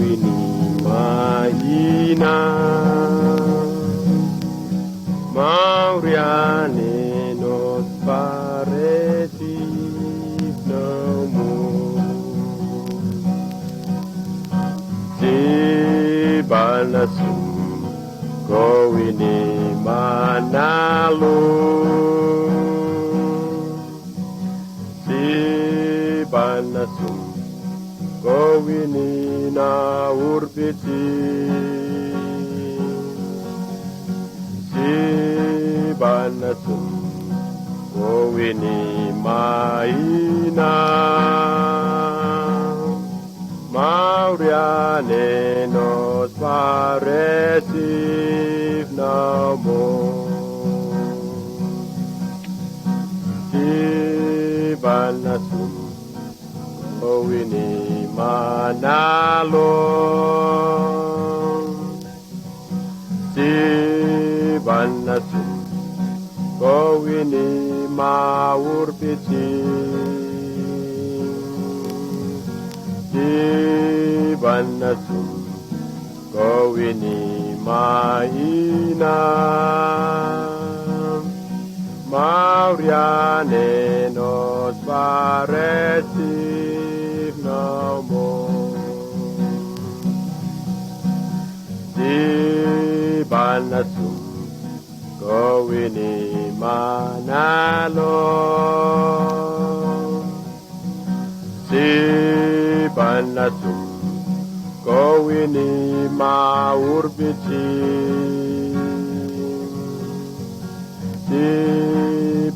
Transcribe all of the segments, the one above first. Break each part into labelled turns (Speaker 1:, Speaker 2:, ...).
Speaker 1: kawini maina Mauriane nos pareti no more Banasum kawini manalo Banasum kawini na urbiti Banasum kawini maina Mauriane nos pareceive no more Banasum kawini manalo Banasum kawini maurbiti Banasum kawini maina Mauriane nos pareceive no more Banasum kawini manalo Banasum kawini maurbiti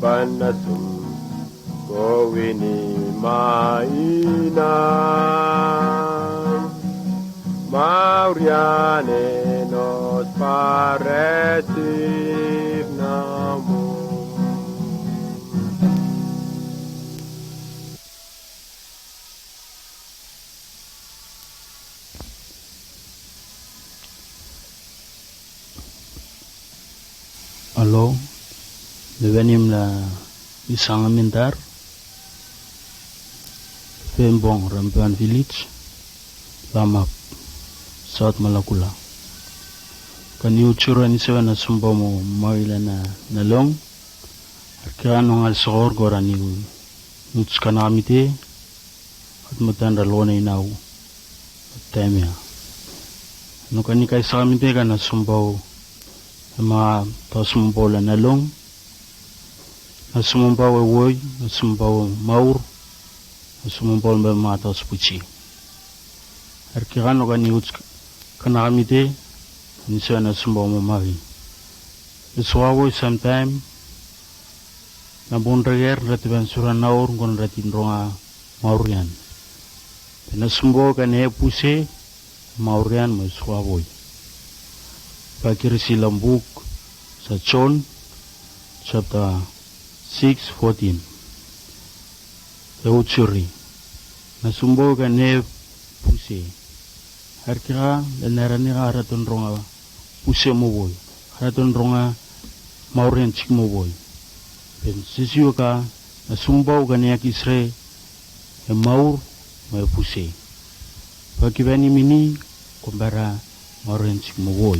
Speaker 1: Banasum kawini maina Mauriane nos pareceive no more
Speaker 2: Hello, devenim la isang amintar Pembong Rampuan Village Lamap South Malakula Kani utsura ni sewa na sumba mo mawila na nalong Kaya nung alsakor gora ni nuts kanamite At matanda lona inaw Temya Nung kani kay sa kamite ka na sumbaw mga tasumbaw la nalong nasumbaw woy nasumbaw maur nasumbaw ba mga taspuchi arkikano kani uts kanakamite nisa nasumbaw mamahi iswawo sometime nabundrager ratiban suran naur kon ratin ronga maurian nasumbaw kani puse maurian mo iswawo Pakir silang book sa John chapter 6:14. Yautsuri. Nasumbaw ka ne puse. Harkira lanarani ka haraton ronga puse mo boy. Haraton ronga maurian chik mo boy. Ben sisiyo ka nasumbaw ka ne akisre e maur mo puse. Pakibani mini kumbara maurian chik mo boy.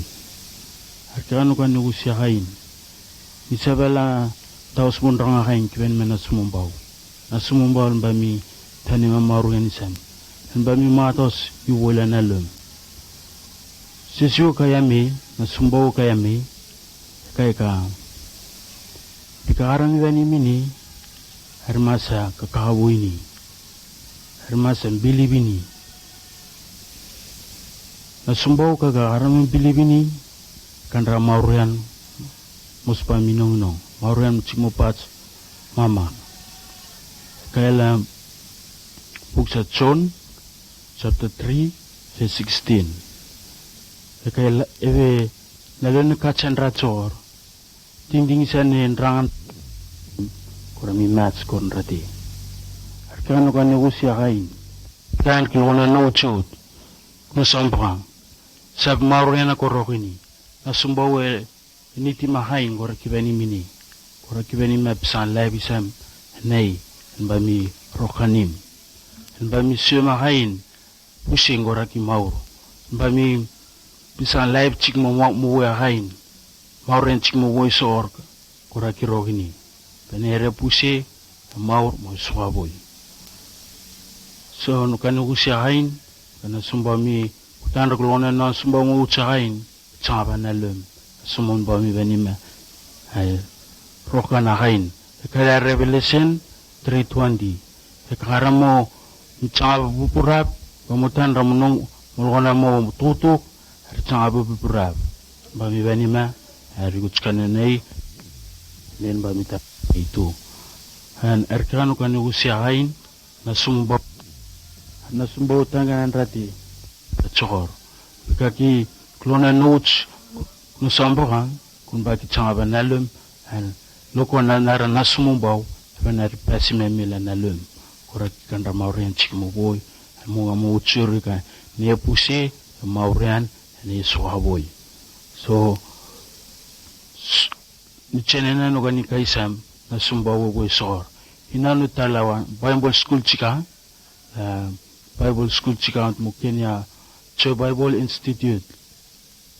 Speaker 2: Arkano kan negusya kain. Isabela taos mundrang kain kiwen mena sumumbaw. Na sumumbaw bami tani mamaru yan isam. Bami matos iwala na lum. Sisiyo kayami na sumbaw kayami kay ka. Pikarang iwan mini harmasa kakawini. Harmasa bilibini. Na sumbaw kakarang bilibini Kandra maurian muspa minong no maurian chimopats mama kaya buksa John chapter 3 verse 16 kaya eve nalon kachan rachor ding san rangan kurami match kon rati arkano kan negusya kain kan kiwana no chut no samprang sab maurian akorokini nasumbaw initi mahain gora kibani mini gora kibani mapsan labisam nei bami rokanim bami sema hain pusing gora ki maur Bami bisa live chik mo hain. Mauren chik mo boy soor kura kirogini. Penere puse maur mo suaboy. So nukanu kusia hain kana sumba mi kutanda kulona na sumba mo ucahain chaba na lum. Sumon bami benima ay rokana hain. Kaya Revelation 3:20. Kaya mo chaba bupurap pamutan ramunong mulgona mo tutuk chaba bupurap. Bami benima ay rikuchkana nay len bami ta itu. Han erkanu kanu usiahain na sumba utangan rati chokor. Kaki klona notes no sambohan kun baki chaba na lum han loko na nara nasumumbao na pesime mila na lum kura kanda maurian chik mo boy mo mo uchuri ka ne puse maurian ne sohaboy so ni chenena no gani kaisam na sumbawo boy sor inanu talawa Bible school chika mo Kenya Cho Bible Institute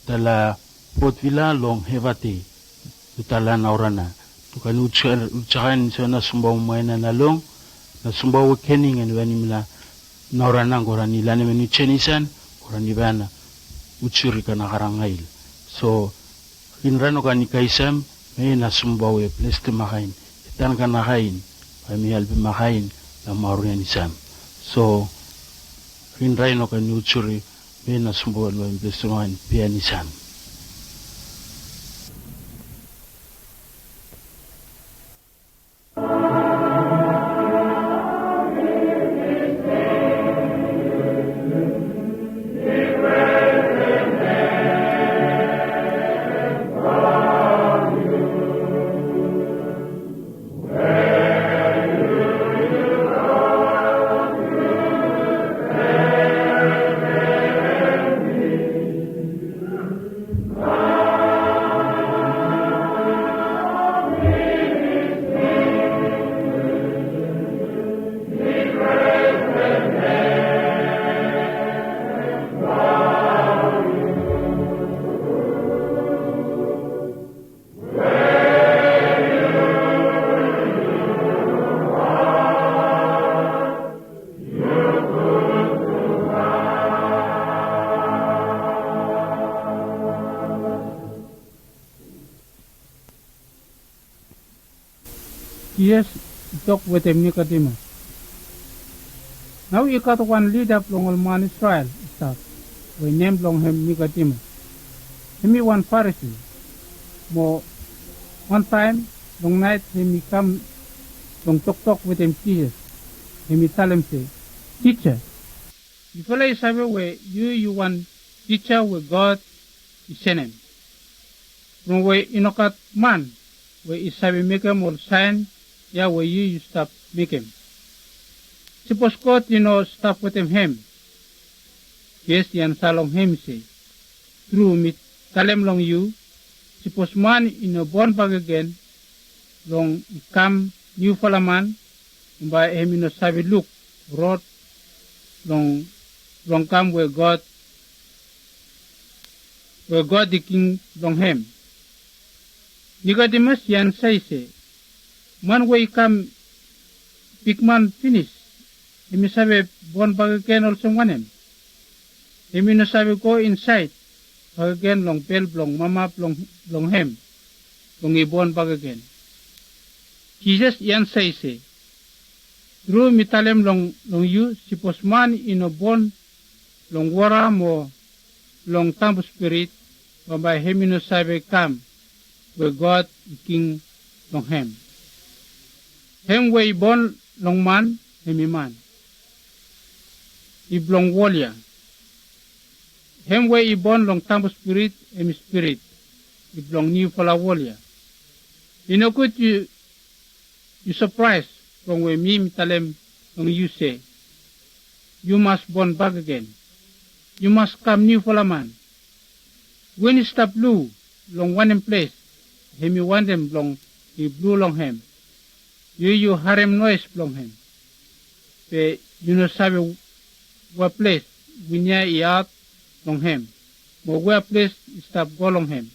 Speaker 2: tala Port Villa long hevati tala naurana tukan ucahan sana sumbaw mainan nalong na sumbaw kening and wanimla naurana korani lani menu chenisan korani bana ucuri kana karangail so hinrano kani kaisam may na sumbaw e pleste makain itan kana kain kami albi makain na maurian isam so hinrano kani ucuri may na sumbaw e pleste makain pian isam.
Speaker 3: Yes, talk with him Nicodemus. Now you got one leader from all man Israel, start. We named long him Nicodemus. Him one Pharisee. More one time, long night, him come long talk with him Jesus. Him tell him say, teacher, you follow is where you one teacher with God is send him. From where you know got man, where is make him all sign. Yeah, where you stop make him. Suppose God, stop with him. Yes, yan salong him say. True, me tell him long you. Suppose man born back again, long come new for a man, and by him sabi look, road, long come where God the king long him. Nicodemus yan say. Man way come big man finish. Him sabi born back again also one him. Him no sabi go inside. Back again long bell long mama long him. Long he born back again. Jesus yan say. Through me tell him long you suppose man born long wara mo long tambo spirit. But by him no sabi come where God king long him. Hem way born long man, hemi man. Iblong walia. Hem way born long tambo spirit, hemi spirit. Iblong new fala walia. Could you surprise from where me talem long you say. You must born back again. You must come new fala man. When you stop blue, long one in place, hemi want them long, he blue long hem. You harem noise long him. Pe sabi what place winya iat long hem. Mo where place stop go long hem.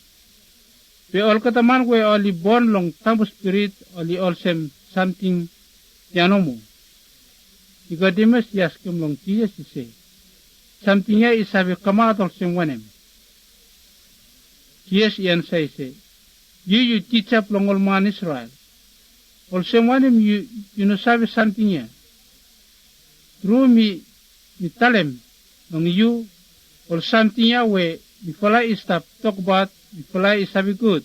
Speaker 3: Be all kataman we only born long tambo spirit only all same something yanomo. Nicodemus yaskim long Jesus say. Something ya is have come out of same one him. Jesus answer say. You teach up long all man Israel. All same one him you know have something ya. Through me tell him long you or something ya way before I stop talk about before I have good.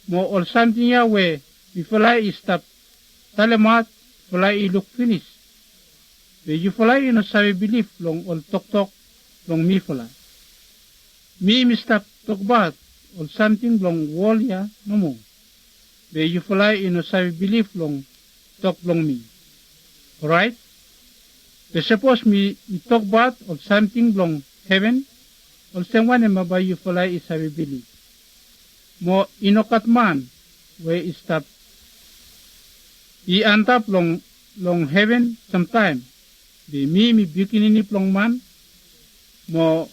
Speaker 3: More or something ya way before I stop tell him out before I look finished. Be you follow you know sabi believe long or talk long me follow. Me stop talk about or something long wall ya no more. Be you follow you know sabi believe long talk long me. Alright? Be suppose me talk about or something long heaven or someone maba you follow is sabi believe. Mo inokat man where is stop. I antap long heaven sometime. Be me bikini ni plong man mo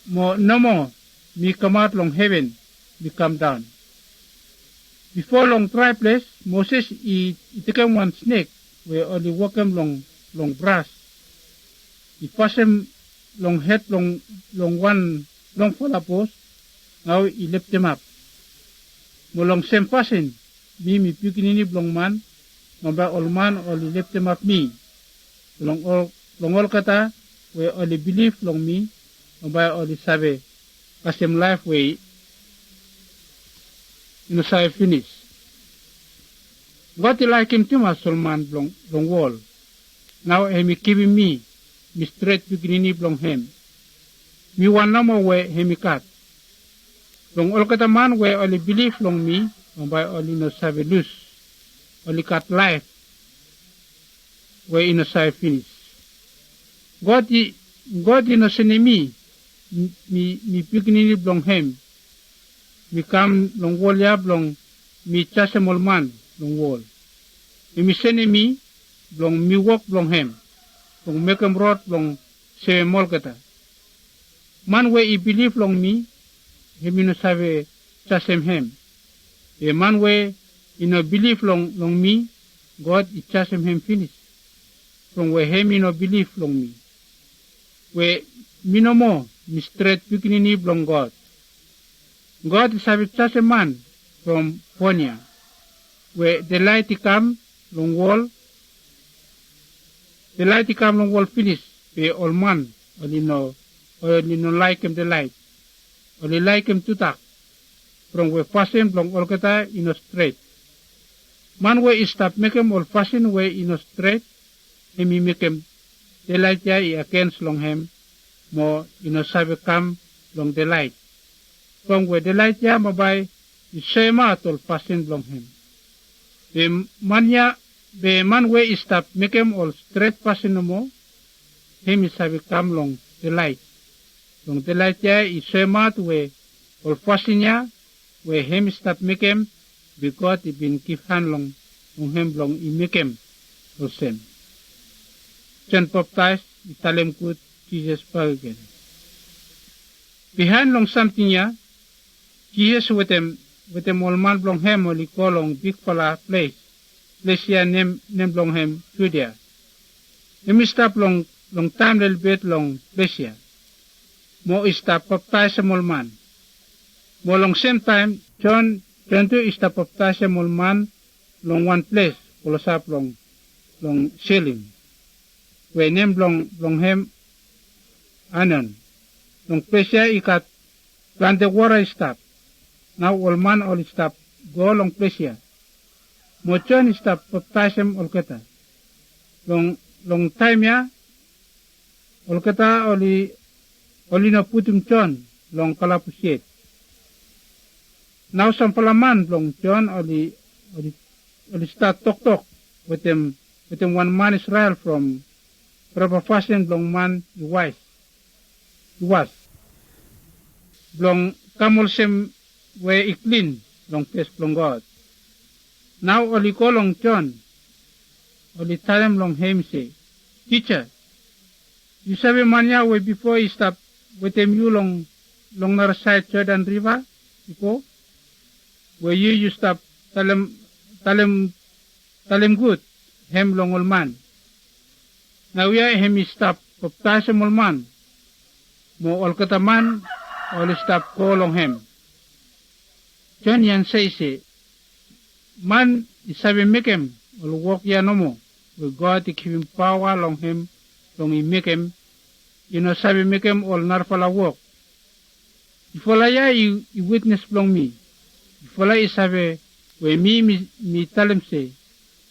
Speaker 3: no more me come out long heaven me come down. Before long dry place Moses he take one snake where only walk him long brass. He pass him long head long one long fella post. Now he lift him up. Mo long same passing me bikini ni plong man. Maba all man only left them up me. Long all kata we only believe long me. Maba only sabe kasem life way. You know say finish. What like him too much all man long wall. Now he giving me straight beginning long him. Me one no more way he cut. Long all kata man we only believe long me. Maba only no sabe lose. Only cut life where in a side finish. God in a sene me beginning long hem. Me come long wall ya long me chasemol man long wall. Me sene me long me walk long hem. Long make him rot long se molkata. Man where he believe long me, he no save chasem hem. A man where you know, believe long me, God is just him finish. From where him you know believe long me. Where me no more, me straight beginning long God. God is have just a man from Ponya. Where the light come long wall. The light come long wall finish. Where all man only know like him the light. Only like him to talk. From where passing long all kata you know straight. Man way is stop make him old fashioned way in a straight, and me make him the light ya against long him, more in a sabe come long the light. From where the light ya mabai is same out old fashioned long him. The man way is stop make him all straight fashioned no more, him is sabe come long the light. Long the light ya is same out way old fashioned ya, where him stop make him. Because he been give hand long him long he make him the same. John baptized italem kut Jesus again. Behind long something ya, Jesus with them all man long him only call long big fella place ya name long him Judea. Him stop long time little bit long place ya. Mo stop baptized all man. Mo long same time John to is the baptism all man long one place, pulasap long ceiling. We name long hem anon. Long place ya ikat plant the water stop. Now all man all stop go long place ya. Mochon is the baptism all kata. Long time ya all kata only no putum chon long kalapusit. Now some palaman long John only start talk with them one man Israel from proper fashion long man he was long kamol sem where he clean long place long God. Now only call long John only tell him long him say, teacher, You sabi manya way before you stop with him you long north side Jordan River before where you stop tell him good him long old man. Now we are him stop baptize him old man. Mo all kataman all stop call on him. John yan say man is sabi make him will walk ya no more. With God to give him power long him, long he make him, you know, sabi make him all narfala walk. If all ya you witness long me. If all ya sabi, we me tell him say,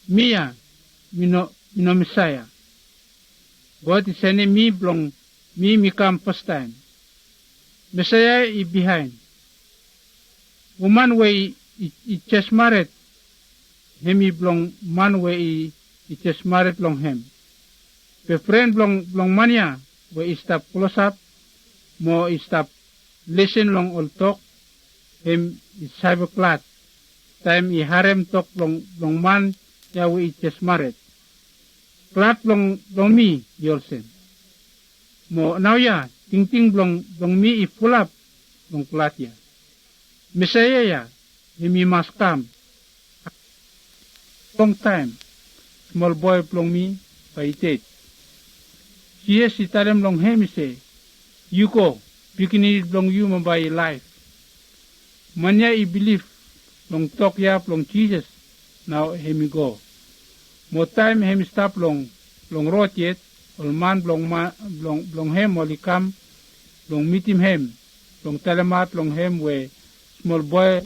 Speaker 3: me no Messiah. God is sending me long, me come first time. Messiah is behind. Woman way he just married. Him he belong man way he just married long him. The friend long mania where he stop close up, more he stop listen long all talk. Him is cyber clad. Time he harem talk long man ya where he just married. Clad long me yolsen. Mo now ya ting long me he full up long clad ya. Messiah ya him he must come. Long time. Small boy plong me by date. Yes, he tell him long him say, you go, bikini long you by life. Manya he believe long talk ya long Jesus. Now him go. More time him stop long road yet. All man long him all he come. Long meet him. Long tell him out long him where small boy.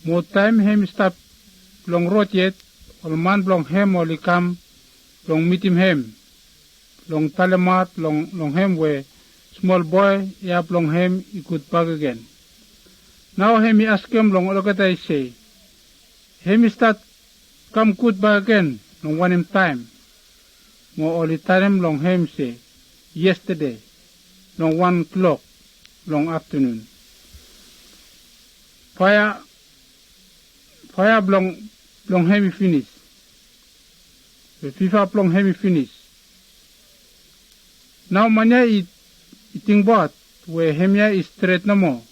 Speaker 3: More time him stop long road yet, all man long him all he come, long meet him, long telemat long him where small boy yap long him he could back again. Now him he ask him long look at I say, him start come good back again, long one him time. More all the time long him say, yesterday, long 1 o'clock, long afternoon. Fire long heavy finish. The FIFA long heavy finish. Now manya eating bot where him ya is straight no more.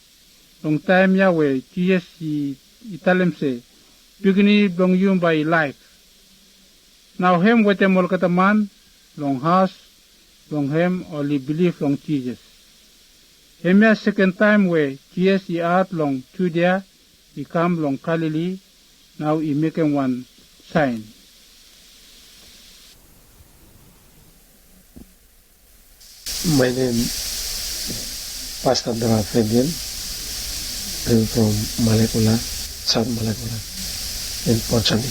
Speaker 3: Long time ya where Jesus he tell him say, beginning long you by life. Now him with them all kataman, long house, long him only believe long Jesus. Him ya second time where Jesus he out long Judea, he come long Galilee. Now he making one sign.
Speaker 4: My name Pastor Dara Fedian. I'm from Malekula, South Malekula, in Port Saint.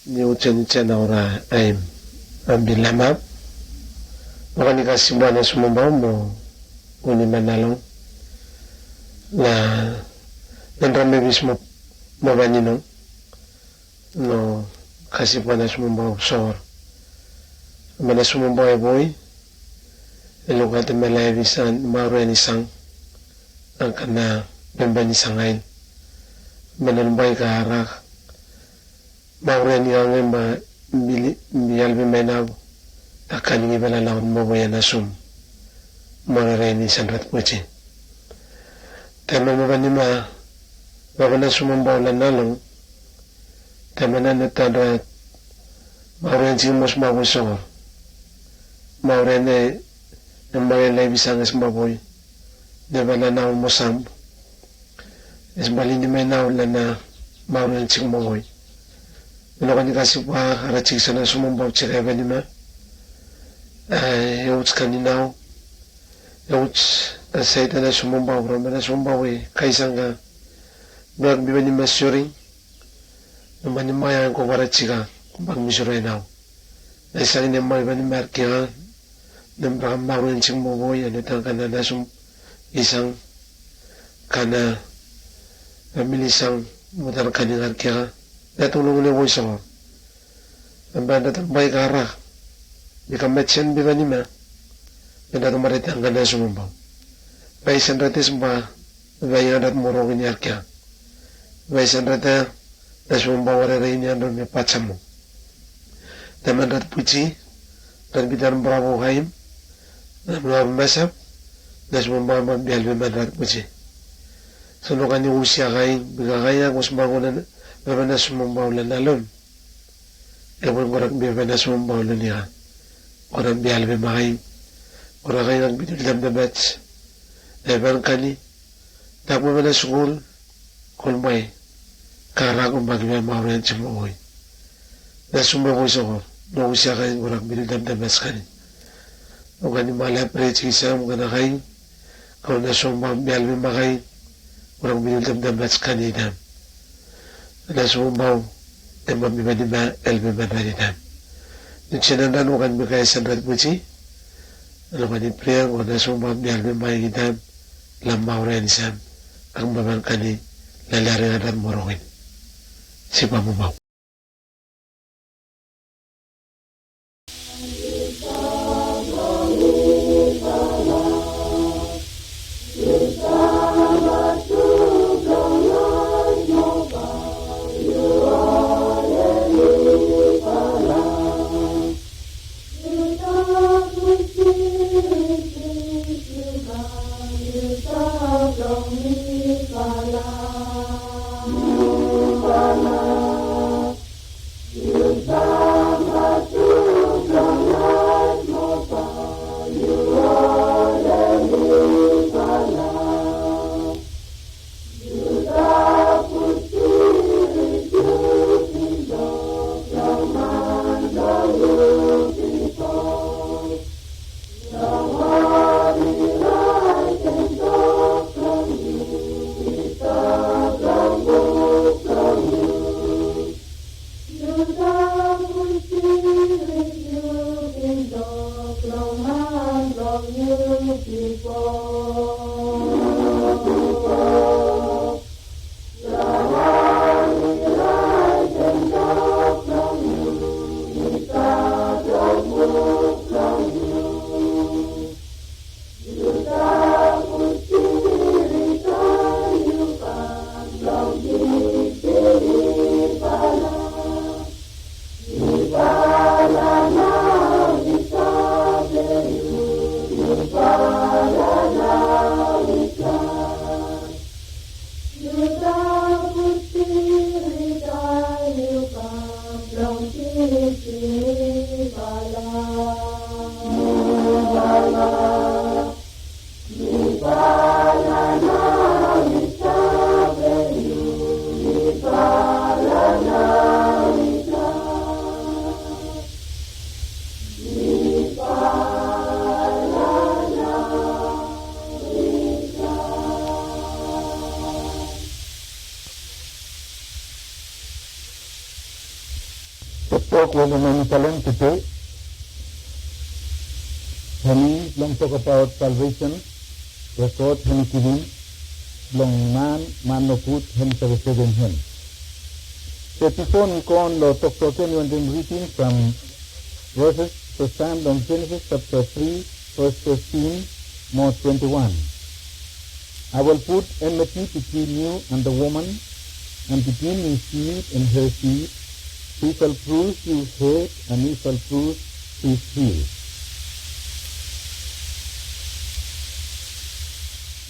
Speaker 4: New Chen Aura, I'm BISLAMA. Makanika Simwana Sumumba mo Unimanalong. Na nandrame mismo mabanino no kasi pana sumumbaw sor mana sumumbaw boy elugat melavisan maureni sang ang kana bembani sangain manalbay ka arak maureni ang ba biyalbi menaw takani bala lawn mo boy na sum marareni sanrat poche tema mabanima babana sumumbaw lanalong tema na natada maureni mos mabusor maureni Nambayan lai bisang es maboy. Nabala na umosam. Es bali ni may naula na maulan chik maboy. Nalakan ni kasi pa harachik sana sumumbaw chik eba ni ma. Yauts kaninaw. Yauts asayta na sumumbaw. Rama na sumumbaw eh. Kaisang ka. Nag biba ni masyuring. Naman ni maya ko harachika. Kumbang misyuray naw. Naisang ni maya ba ni markihan. Nambang maruin sing moboy ano tang kana nasum isang kana milisang mutar kaningar kya natulong ni boy sa ang banda tang bay kara di kametsen biba ni ma nanda tumarit ang kana sumumbaw bay san rates ba bayan rat morogin yarkya bay san rata na sumbawa rin yan doon may patsamo. Taman rat puji, dan bidan bravo haim, na mlaw masap, na sumbawa mabiyal biman rat puji. Sunukan ni usya kain, bigakaya kung sumangunan, biman na sumbawa lan alon. Ewan korak biman na sumbawa lan niya. Orang biyal biman haim, orang kain ang bidul dam damats. Ewan kani, takbo man na sukul, kulmay, karakong bagay mawin simuoy. Na sumawoy sa ko, no usya kain korak bidul dam damats kani. O kani malap rin sikisam, kana kain, kung na sumbawa biyal biman kain, orang binul dam bats kanidam. Na sumbaw, ay mabibadima elbibadadidam. Nagsinandan ko kan bigay sa radbuchi, ano kani priyang o na sumbaw ni elbibadidam, lamaw rin isam, ang babang kani, lalari nga dan morongin. Si pamubaw.
Speaker 5: Talk with the many talent today. Hemi long talk about salvation. Record hemi kivin. Long man no put hemi seven hen. So before we go on, talk you and then reading from verses to stand on Genesis chapter 3, verse 15, more 21. I will put enmity between you and the woman, and between your seed and her seed. He shall bruise your head, and he shall bruise his heel.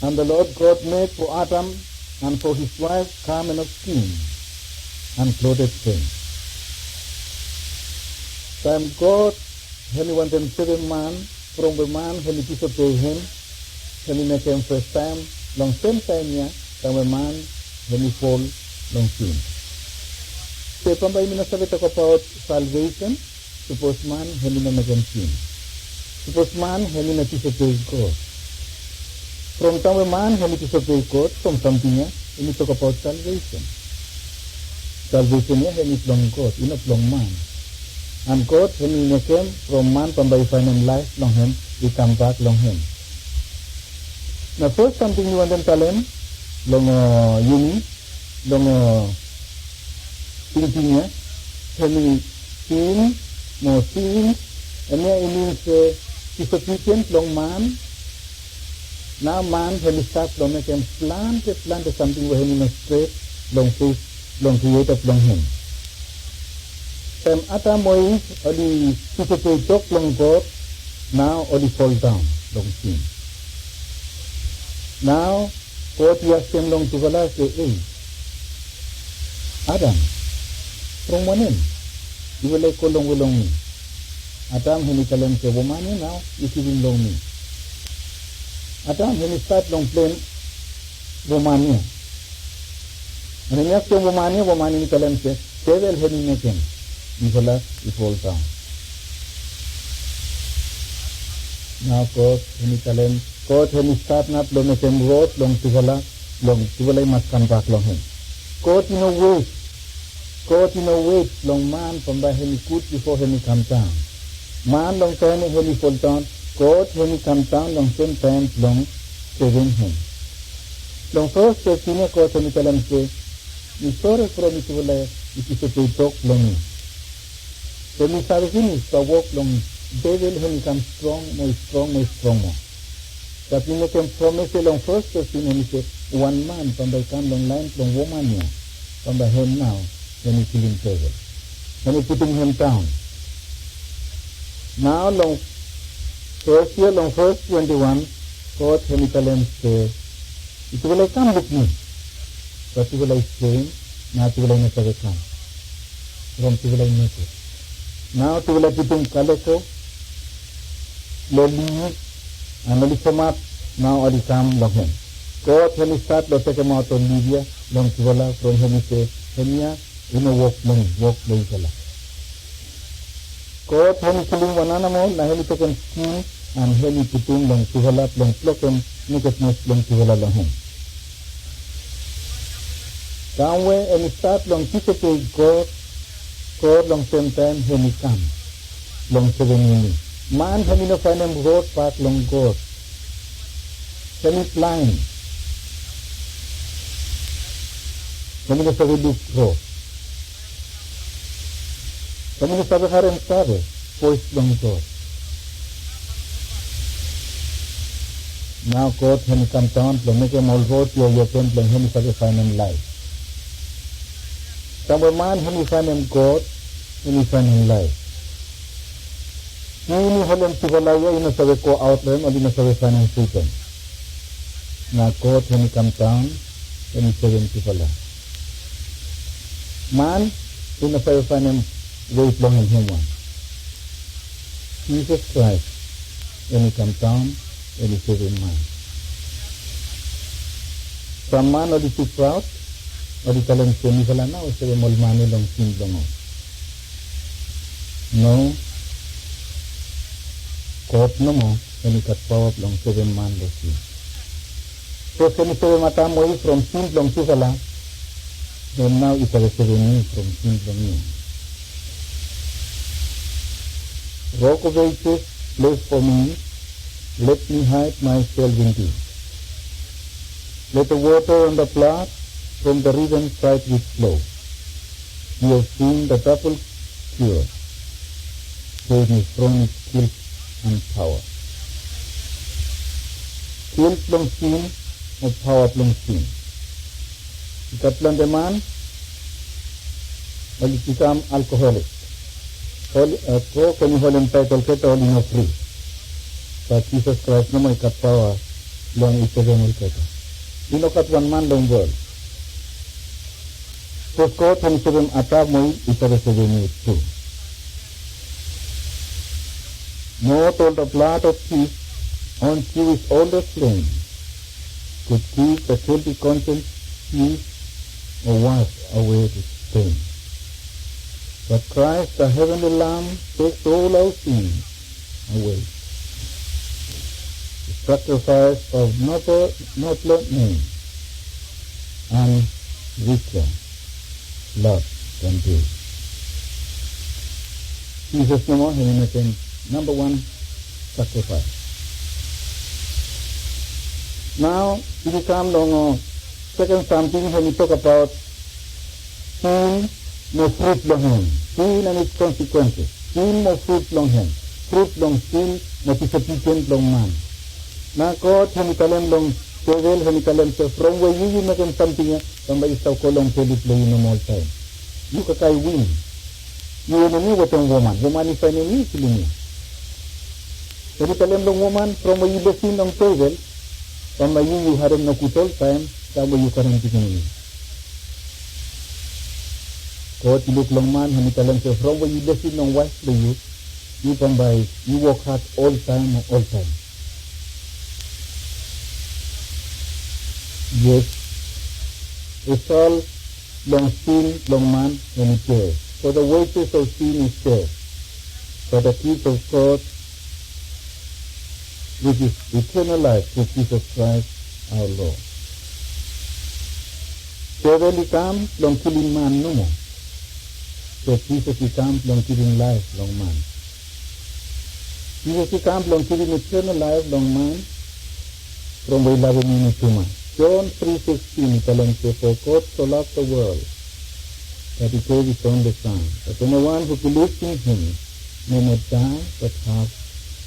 Speaker 5: And the Lord God made for Adam and for his wife garment of skin, and clothed them. Time God, when he wanted 7 man, from the man when he disobeyed him, when he make him first time, long same time yeah, time a man when he fall, long sin. So pambay minasabi talk about salvation, suppose man hindi na nag-sin. Suppose man hindi na disobey God. From time man hindi disobey God, from something niya, hindi talk about salvation. Salvation niya hindi long God, not long man. And God hindi na came from man pambay find in life long him, we come back long him. Now first something you want them tell him, long uni, long thinking, having seen, no seen, and here it means disobedient long man. Now man when he starts long make him plant something where he must straight long face long created long him. Tem ata Moise oli piso talk long God, now oli fall down long sin. Now God has them long to gala say, hey, Adam, from manin, you will like long me. Adam hini kalem se womani now, you give him long me. Adam hini start long plain womani. And then after womani ni kalem se, they will hini making. Nicola, it falls down. Now God hini kalem, God hini start not long making road long Tivala must come back long him. God in a wait long man from the heni good before heni come down. Man long time heni fall down, God heni come down long same time long saving him. Long first senior God heni kalem say, you sorry from it will it is a talk long me. When we start finish the walk long, devil heni come strong more. That we make him promise long first senior he say, one man from the come long line long woman from the him now. When he kill him devil. When he putting him down. Now long first 21, God when he tell him say, it will I come with me. But it will I stay, now it will I never come. From it will I make it. Now it will I put him calico, loli, and only come up, now I come long him. God when he start to take him out of Libya, long Tivala, from him he say, Hemia, walk kala. God heni kiling wanana mo na heni token skin and heni putum long tiwala long ploken niketness long tiwala long him. Downway and start long tisake God long same time heni come long 7 minutes. Man heni no find him road path long God. Heni blind. Heni no sabi look road. Kami sabi harin sabi, voice long God. Now God when he come down, make him all road your pen, when he sabi find him life. Some man when he find him God, when he find him life. Ni halim tigalaya, ina sabi ko out them, or ina sabi find him freedom. Now God when he come down, when he sabi him tigala. Man, ina sabi find him wait long in him one. Jesus Christ, when he comes down, when he says in man. Some man or the too proud, or the talent say, Nicola now, say, Molmani long sin long. No, God no more, when he cut power long 7 man long sin. So, when he say, Matam away from sin long Tivala, then now it's a 7 years from sin long you. Rock of ages, place for me, let me hide myself in thee. Let the water on the flood from the riven side which flow. You have seen the double cure, saying his throne is guilt and power. Guilt from sin, or power from sin. Ikatlan the man, will become alcoholic. Ko kani holim title keta holy no free. But Jesus Christ no may cut power long ipagam keta. Ino kat one man long world. So God honi sebem atab mo ipagam sebem too. No told the blood of peace on you is all the flame. Could keep the guilty conscience peace or wash away the stain. But Christ, the heavenly Lamb, takes all our sin away. The sacrifice of noble name and richer love than this. Jesus no more, he became number 1 sacrifice. Now, we come along second something when we talk about sin. No fruit long him. Sin and its consequences. Sin no fruit long him. Fruit long sin, no disobedient long man. Now God when he tell him long devil when he tell him so from where you make him something Somebody is kolong pelit play no more time. You kakay win. You enemy with a woman. Woman is enemy killing you. Jadi kalem dong woman from you lesin on table. From you harem no kutol time. Tabo you karam tikin ini. Kau tiluk long man hani kalem se from you lesin on wife play you. You pambai. You work hard all time. Yes. It's all long sin, long man, and it cares. For the wages of sin is death. For the gift of God, which is eternal life through Jesus Christ our Lord. Devil will come, long killing man no more. So Jesus will come, long killing life, long man. Jesus will come, long killing eternal life, long man. From way love me to man. John 3:16 telling us, for God so loved the world that he gave his only Son, that anyone who believes in him may not die but have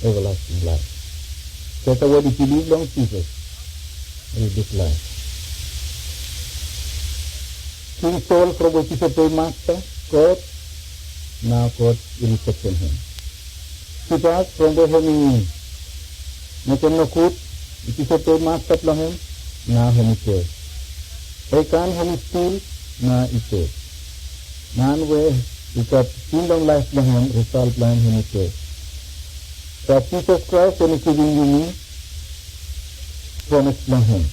Speaker 5: everlasting life. That's the word if you believe on Jesus, will be life. King Saul from which is a master, God, now God will accept him. Sipas from the heaven, nothing no good, it is a master from him. Now him it I can him still now it is. Nan way because kingdom life from him result plan him it is. So Jesus Christ when giving you me promise from him.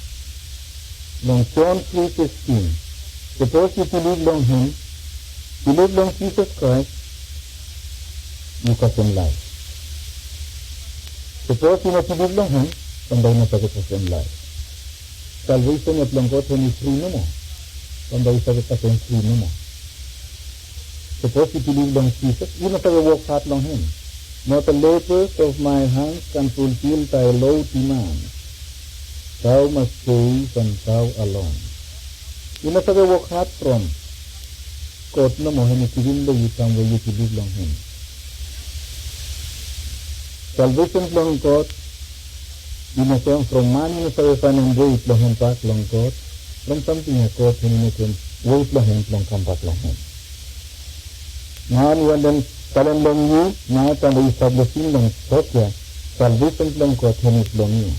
Speaker 5: Long John 3:16. Suppose you believe long him, believe long Jesus Christ, you got him life. Suppose you not believe long him, somebody not get him life. Salvation of long God is free no more. Somebody said it is free no more. Suppose you believe long Jesus, you not have to work hard long him. Not the labors of my hands can fulfill thy low demand. Thou must save and thou alone. You not have to work hard from God no more. Him giving the you come where you believe long him. Salvation long God. You know, from man you know find and wait long him back long God. From something a God you know can wait long come back long him. Now you and then talent long you, now can we establishing long God here. Salvation long God him is long you.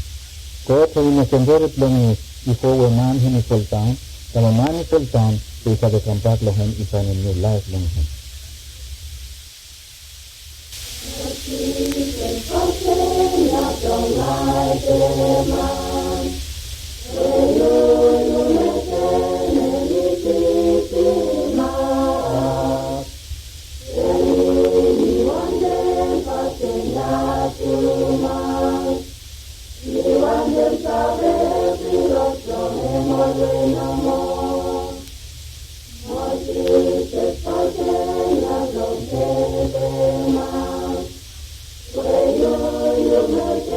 Speaker 5: God him is converted long you before a man him is full time. When a man is full time, so is a come back long him is a new life long him.
Speaker 6: Where you make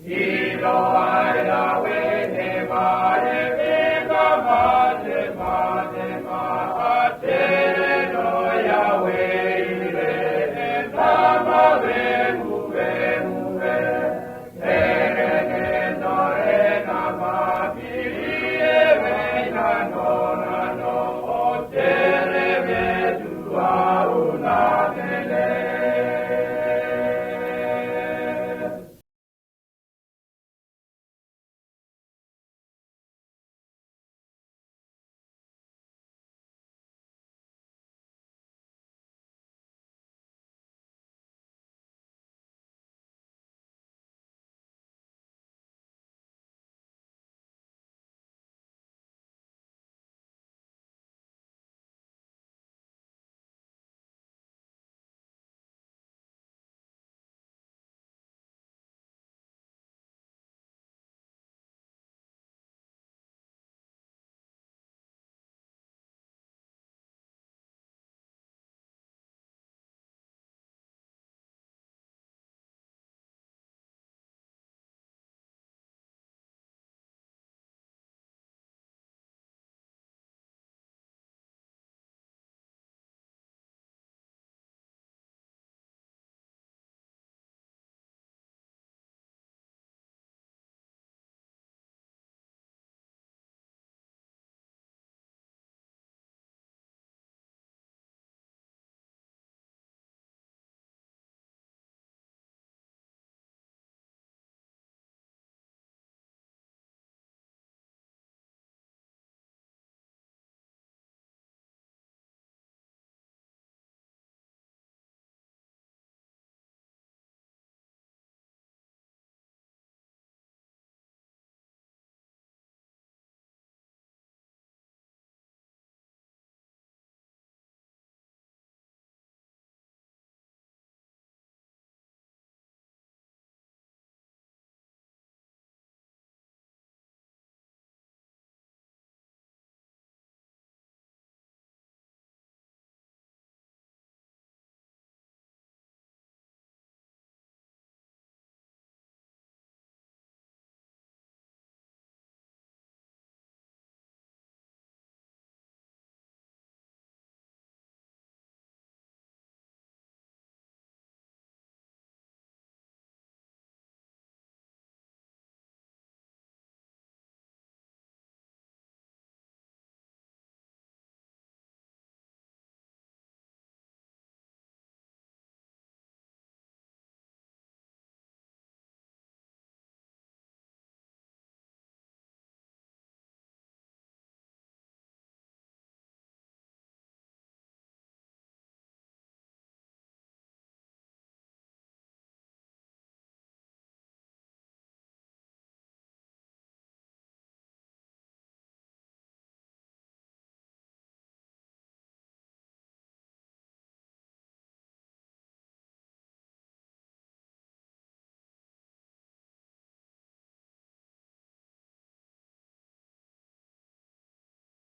Speaker 6: Ilo aina we ne ma